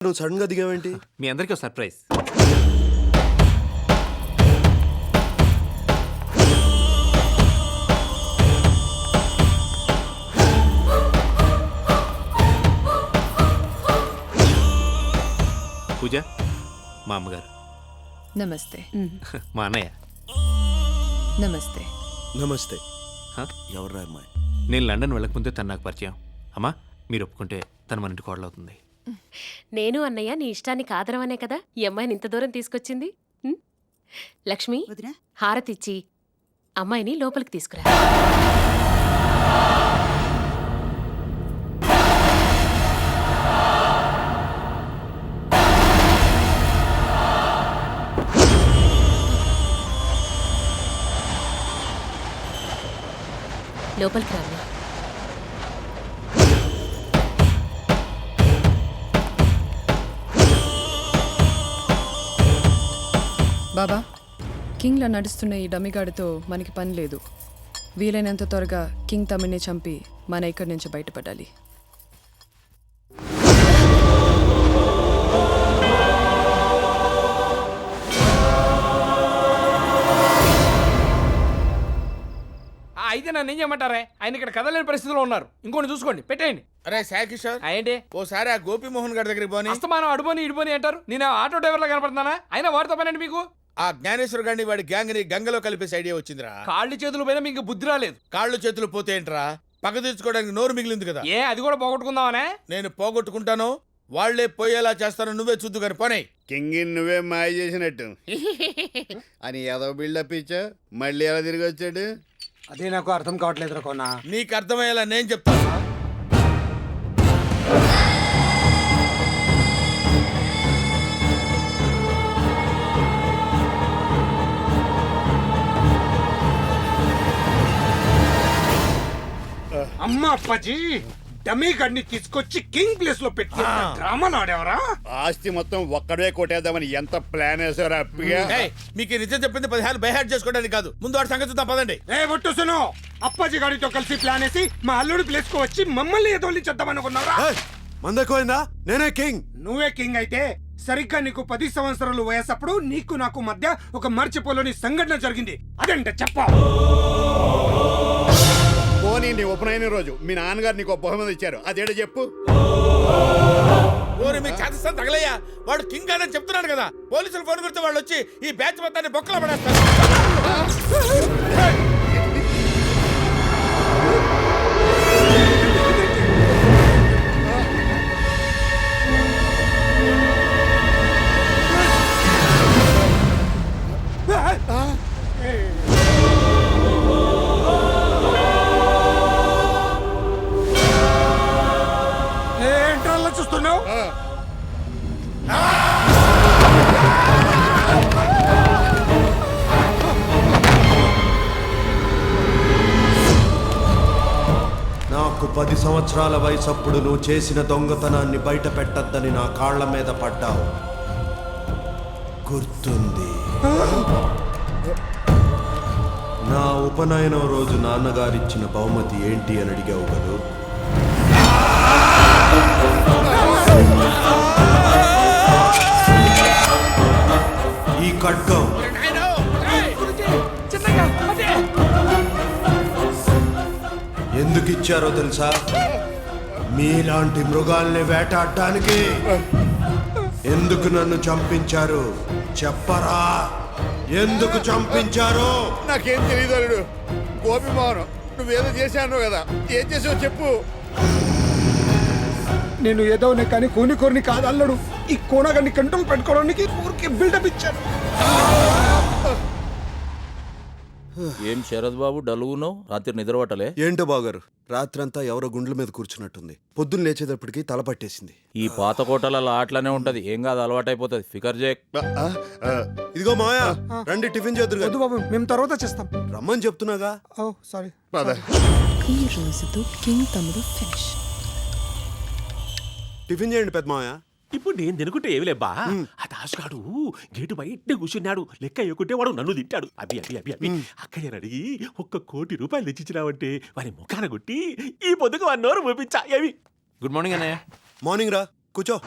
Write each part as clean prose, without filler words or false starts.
నువ్వు సడన్ గా దిగావేంటి? మీ అందరికీ ఒక సర్ప్రైజ్. పూజ మా అమ్మగారు. నమస్తే. మా అన్నయ్య. నమస్తే. నమస్తే. హ? ఎవర్రా అమ్మాయి? నేను లండన్ వెళ్ళకముందే తను నాకు పరిచయం. అమ్మా మీరు ఒప్పుకుంటే తను మన ఇంటి కోడలవుతుంది. నేను అన్నయ్య నీ ఇష్టాన్ని కాదరవనే కదా ఈ అమ్మాయిని ఇంత దూరం తీసుకొచ్చింది. లక్ష్మి, హారతిచ్చి అమ్మాయిని లోపలికి తీసుకురా. లోపలికి రా. బాబా, కింగ్లా నడుస్తున్న ఈ డమ్మిగాడితో మనకి పని లేదు. వీలైనంత త్వరగా కింగ్ తమ్మిని చంపి మన ఇక్కడి నుంచి బయటపడాలి. అయితే నన్ను ఏం చేయమంటారే? ఆయన ఇక్కడ కదలేని పరిస్థితిలో ఉన్నారు. ఇంకోటి చూసుకోండి, పెట్టేయండి. అరే సాయి కిషోర్, ఏంటి ఓసారి ఆ గోపిమోహన్ గారి దగ్గరికి పోనీ. అస్తమానం అడుపోని ఇడిపోని అంటారు. నేను ఆటో డ్రైవర్లా కనపడుతున్నానా? అయినా వాడితో పనండి మీకు. ఆ జ్ఞానేశ్వర్ గారిని వాడి గ్యాంగ్ ని గంగలో కలిపేసి ఐడియా వచ్చిందిరా. కాళ్ళు చేతులు పోయినా మీకు బుద్ధి రాలేదు. కాళ్ళు చేతులు పోతే ఏంట్రా, పగ తీర్చుకోవడానికి నోరు మిగిలింది కదా. ఏ అది కూడా పోగొట్టుకుందామనే? నేను పోగొట్టుకుంటాను, వాళ్లే పోయేలా చేస్తాను. నువ్వే చూద్దు గాని పోనీ. కింగ్ నువ్వే మాయ చేసినట్టు అని ఏదో బిల్డప్ ఇచ్చా, మళ్ళీ ఎలా తిరిగి వచ్చాడు? అదే నాకు అర్థం కావట్లేదు కొన్నా. నీకు అర్థమయ్యేలా నేను చెప్తాను. అమ్మ అప్పాజీ, డమ్మీ గడిని తీసుకొచ్చి కింగ్ ప్లేస్ లో పెట్టి డ్రామాలు ఆడేవరా? ఆస్తి మొత్తం ఒక్కడే కొట్టేద్దామని ఎంత ప్లాన్ వేసారా అప్పిగా? ఏయ్, మీకు ఈ నిజం చెప్పింది 10 సార్లు బైహార్ట్ చేసుకోవడానికి కాదు. ముందు వాడి సంగతి చూద్దాం పదండి. ఏ ఒట్టుసును, అప్పాజీ గాడితో కలిసి ప్లాన్ వేసి మా అల్లుడి ప్లేస్ కు వచ్చి మమ్మల్ని ఎదోలించేద్దామనుకున్నారా? మందకోయిందా? నేనే కింగ్. నువ్వే కింగ్ అయితే సరిగ్గా నీకు 10 సంవత్సరాలు వయసప్పుడు నీకు నాకు మధ్య ఒక మర్చిపోలేని సంఘటన జరిగింది. అదేంట చెప్ప. పోనీ నీ ఉపనయన రోజు మీ నాన్నగారు నీకు బహుమతి ఇచ్చారు, అదేటో చెప్పు. ఓరి మీ చేతస్థానం తగలయ్యా, వాడు కింగ్ అని చెప్తున్నాడు కదా. పోలీసులు ఫోన్ కొడితే వాళ్ళు వచ్చి ఈ బ్యాచ్ మొత్తాన్ని బొక్కలో పడేస్తారు. ఏంట్రల్లా చూస్తున్నావు? నాకు 10 సంవత్సరాల వయసప్పుడు నువ్వు చేసిన దొంగతనాన్ని బయట పెట్టద్దని నా కాళ్ల మీద పడ్డావు, గుర్తుంది? నా ఉపనయనం రోజు నాన్నగారిచ్చిన బహుమతి ఏంటి అని అడిగావు కదూ. ఈ ఖడ్గం. ఎందుకు ఇచ్చారో తెలుసా? మీలాంటి మృగాల్ని వేటాడటానికి. ఎందుకు నన్ను చంపించారు చెప్పరా? ఎందుకు చంపించారు? నాకేం తెలియదు అల్లుడు. గోపిమోహన్ నువ్వేదో చేశాను కదా, ఏం చేసావు చెప్పు. నేను ఏదోనే కానీ కోరిని కాదు అల్లడు. ఈ కోనగాన్ని కంట్రోల్ పెట్టుకోవడానికి ఊరికి బిల్డప్ ఇచ్చాను. ఏం శరద్ బాబు డలుగున్నావు? రాత్రి నిద్రపట్టలే? ఏంటో బాగారు, రాత్రంతా ఎవరో గుండ్ల మీద కూర్చున్నట్టుంది. పొద్దున్న లేచేటప్పటికి తల పట్టేసింది. ఈ పాత కోటలలో అట్లానే ఉంటది, ఏం కాదు, అలవాటైపోతుంది. ఫికర్ జేక్. ఇదిగో మాయా, రండి టిఫిన్ చేద్దురు. వద్దు బాబు, మేము తర్వాత చేస్తాం. రమ్మని చెప్తున్నాగా. ఓ సారీ. ఈ రోజుతో కింగ్ తమ్ముడు ఫినిష్. టిఫిన్ చేయండి పెద్ద మాయా. ఇప్పుడు నేను తినుకుంటే ఏమి లేబ్బా, ఆ దాసుగాడు గేటు బయట కూర్చున్నాడు. లెక్క అయ్యకుంటే వాడు నన్ను తింటాడు. అవి అవి అవి అవి అక్కయ్య అడిగి 1 కోటి రూపాయలు తెచ్చిచ్చినావంటే వారి ముఖాన కొట్టి ఈ పొద్దుకు 1 నోరు పంపించా. ఏవి? గుడ్ మార్నింగ్ అన్నయ్య. మార్నింగ్ రా, కూర్చో.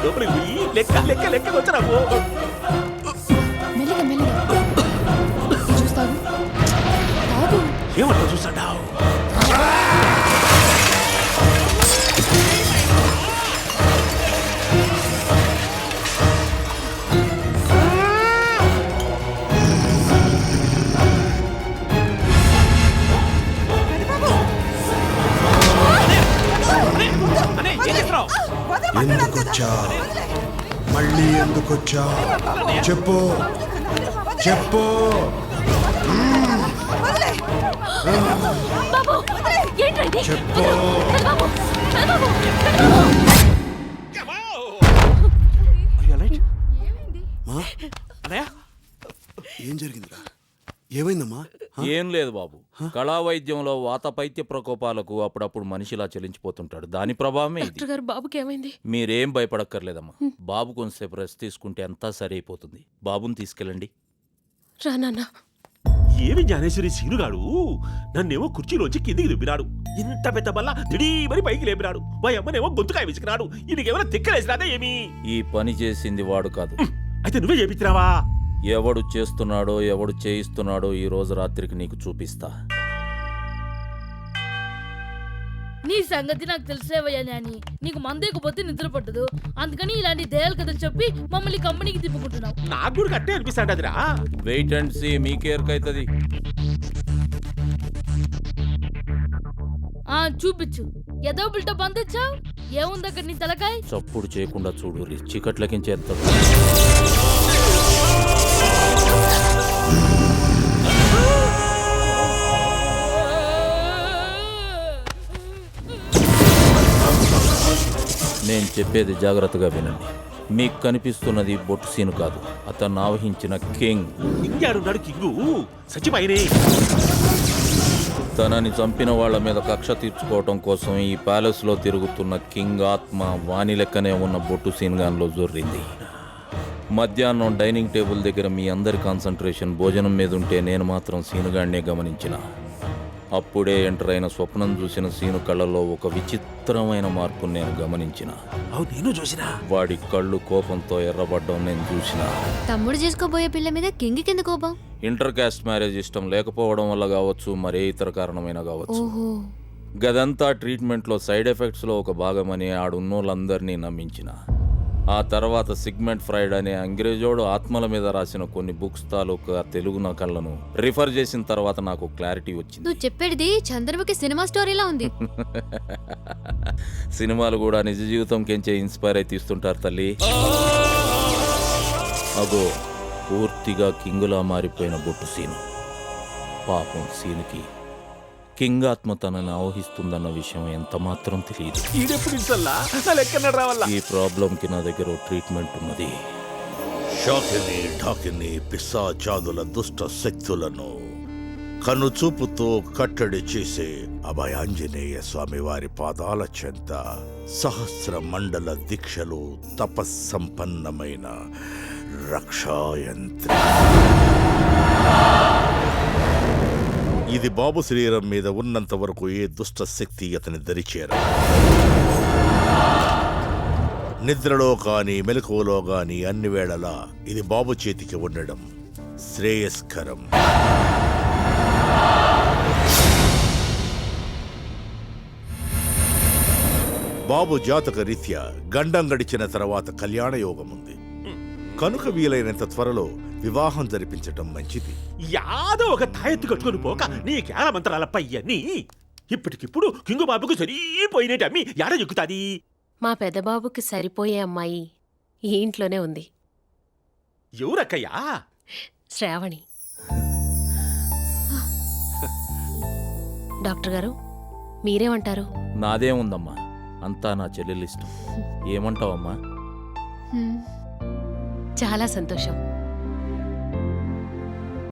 లోపలికి పోయి లెక్క లెక్క లెక్క వచ్చరావు. మెల్లిగా మెల్లిగా ఇది చూస్తావు తాగు. ఏమంటావు చూస్తాడావు? ఎందుకొచ్చా మళ్ళీ ఎందుకొచ్చా చెప్పు చెప్పు. చెప్పు. ఏం జరిగిందిరా? ఏమైందమ్మా? ఏం లేదు బాబు, కళా వైద్యంలో వాత పైత్య ప్రకోపాలకు అప్పుడప్పుడు మనిషిలా చెలించిపోతుంటాడు. దాని ప్రభావమే ఇది. డాక్టర్ గారు బాబుకి ఏమైంది? మీరేం భయపడక్కర్లేదమ్మా. బాబు కొంతసేపు రెస్ట్ తీసుకుంటే అంతా సరి అయిపోతుంది. బాబుని తీసుకెళ్ళండి. రా నాన్న. ఏమి జ్ఞానేశ్వరి సీనుగాడు నన్నేమో కుర్చీలోంచి కిందికి దుబ్బినాడు. ఇంత పెద్ద బల్ల దిడీమని పైకి లేపినాడు. మా అమ్మనేమో గొంతుకాయ విసికినాడు. ఈయనకేమైనా తిక్కలేసినాదా ఏమి? ఈ పని చేసింది వాడు కాదు. అయితే నువ్వే చేపించినావా? ఎవడు చేస్తున్నాడో ఎవడు చేయిస్తున్నాడో ఈ రోజు రాత్రికి నీకు చూపిస్తా. నీ సంగతి నాకు తెలిసేవయ్యా నాని. నీకు మందేకపోతే నిద్ర పట్టదు, అందుకని ఇలాంటి దయాలు కథలు చెప్పి మమ్మల్ని కంపెనీకి తిప్పుకుంటున్నావు. నాకు కూడా కట్టే అనిపిస్తాడు అదిరా. వెయిట్ అండ్ సీ, మీకేరకైతుంది. చూపించు. ఏదో బిల్టప్ అందించావు. ఏముంది అక్కడ నీ తలకాయ? చప్పుడు చేయకుండా చూడు, చీకట్లకించేస్తాడు. నేను చెప్పేది జాగ్రత్తగా వినండి. మీకు కనిపిస్తున్నది బొట్టు సీను కాదు, అతను ఆవహించిన కింగ్. ఇంగాడున్నాడు కింగు, సచిపోయినే. తనని చంపిన వాళ్ళ మీద కక్ష తీర్చుకోవటం కోసం ఈ ప్యాలెస్ లో తిరుగుతున్న కింగ్ ఆత్మ వాణి లెక్కనే ఉన్న బొట్టు సీన్గాన్లో జొర్రింది. మధ్యాహ్నం డైనింగ్ టేబుల్ దగ్గర మీ అందరి కాన్సంట్రేషన్ భోజనం మీద ఉంటే నేను మాత్రం సీనుగాడినే గమనించిన. అప్పుడే ఎంటర్ అయిన స్వప్నం చూసిన సీను కళ్ళలో ఒక విచిత్రమైన మార్పును నేను గమనించిన. నేను చూసినా వాడి కళ్ళు కోపంతో ఎర్రబడ్డం నేను చూసిన. తమ్ముడు చేసుకోబోయే పిల్ల మీద కింగ్ కింద కోపం? ఇంటర్ కాస్ట్ మ్యారేజ్ ఇష్టం లేకపోవడం వల్ల కావచ్చు, మరే ఇతర కారణమైన కావచ్చు. గదంతా ట్రీట్మెంట్లో సైడ్ ఎఫెక్ట్స్లో ఒక భాగమని ఆడున్నోళ్ళందరినీ నమ్మించిన. ఆ తర్వాత సిగ్మెంట్ ఫ్రైడ్ అనే అంగ్రేజోడు ఆత్మల మీద రాసిన కొన్ని బుక్స్ తాలూకా తెలుగు నకళ్లను రిఫర్ చేసిన తర్వాత నాకు క్లారిటీ వచ్చింది. నువ్వు చెప్పేది చంద్రముఖి సినిమా స్టోరీలా ఉంది. సినిమాలు కూడా నిజ జీవితం కెంచే ఇన్స్పైర్ అయి తీస్తుంటారు తల్లి. అగో పూర్తిగా కింగులా మారిపోయిన బొట్టు సీను. పాపం సీనుకి కింగ్ ఆత్మ తనని ఆవహిస్తుందన్న విషయం ఎంత మాత్రం తెలియదు. ఈ ప్రాబ్లంకి నా దగ్గర ట్రీట్మెంట్ ఉన్నది. షాకిని ఢాకిని పిశాచాదుల దుష్ట శక్తులను కనుచూపుతో కట్టడి చేసే అభయాంజనేయ స్వామి వారి పాదాల చెంత సహస్ర మండల దీక్షలు తపస్సంపన్నమైన రక్షాయంత్రి. ఇది బాబు శరీరం మీద ఉన్నంత వరకు ఏ దుష్ట శక్తి అతని దరిచేర. నిద్రలో కానీ మెలకువలో కానీ అన్ని వేళలా ఇది బాబు చేతికి ఉండడం శ్రేయస్కరం. బాబు జాతక రీత్యా గండం గడిచిన తర్వాత కళ్యాణ యోగం ఉంది కనుక వీలైనంత త్వరలో వివాహం జరిపించటం మంచిది. యాదో ఒక తాయెత్తు కట్టుకొని పోక నీ కేర మంత్రాల పయ్యని ఇప్పటికిప్పుడు కింగు బాబుకు సరిపోయినట్టు అమ్మి యాడ ఎక్కుతాది. మా పెద్దబాబుకి సరిపోయే అమ్మాయి ఈ ఇంట్లోనే ఉంది. ఎవరక్కయ్యా? శ్రావణి. డాక్టర్ గారు మీరేమంటారు? నాదేముందమ్మా, అంతా నా చెల్లెలిష్టం. ఏమంటావమ్మా? చాలా సంతోషం.